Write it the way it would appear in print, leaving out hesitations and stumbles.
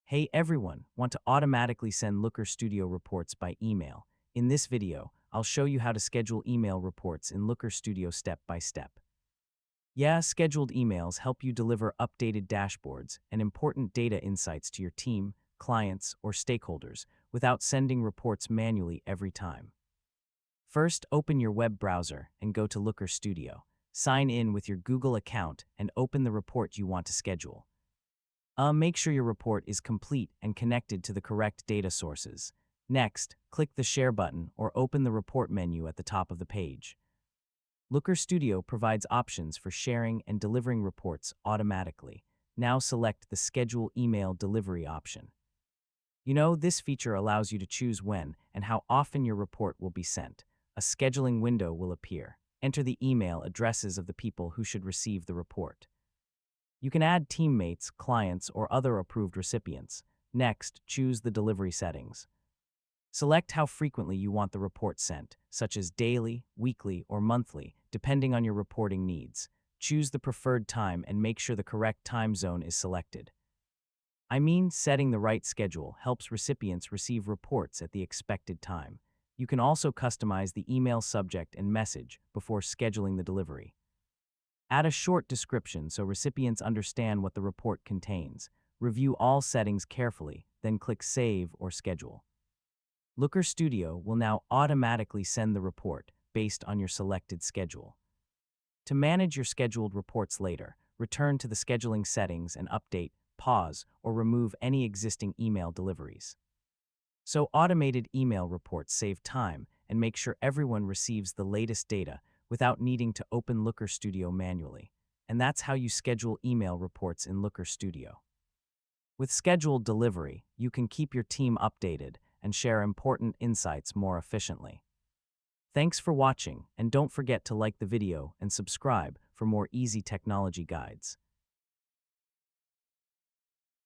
Hey everyone, want to automatically send Looker Studio reports by email? In this video, I'll show you how to schedule email reports in Looker Studio step by step. Yeah, scheduled emails help you deliver updated dashboards and important data insights to your team, clients, or stakeholders without sending reports manually every time. First, open your web browser and go to Looker Studio. Sign in with your Google account and open the report you want to schedule. Make sure your report is complete and connected to the correct data sources. Next, click the Share button or open the report menu at the top of the page. Looker Studio provides options for sharing and delivering reports automatically. Now select the Schedule Email Delivery option. This feature allows you to choose when and how often your report will be sent. A scheduling window will appear. Enter the email addresses of the people who should receive the report. You can add teammates, clients, or other approved recipients. Next, choose the delivery settings. Select how frequently you want the report sent, such as daily, weekly, or monthly, depending on your reporting needs. Choose the preferred time and make sure the correct time zone is selected. Setting the right schedule helps recipients receive reports at the expected time. You can also customize the email subject and message before scheduling the delivery. Add a short description so recipients understand what the report contains. Review all settings carefully, then click Save or Schedule. Looker Studio will now automatically send the report based on your selected schedule. To manage your scheduled reports later, return to the scheduling settings and update, pause, or remove any existing email deliveries. So automated email reports save time and make sure everyone receives the latest data without needing to open Looker Studio manually. And that's how you schedule email reports in Looker Studio. With scheduled delivery, you can keep your team updated and share important insights more efficiently. Thanks for watching, and don't forget to like the video and subscribe for more easy technology guides.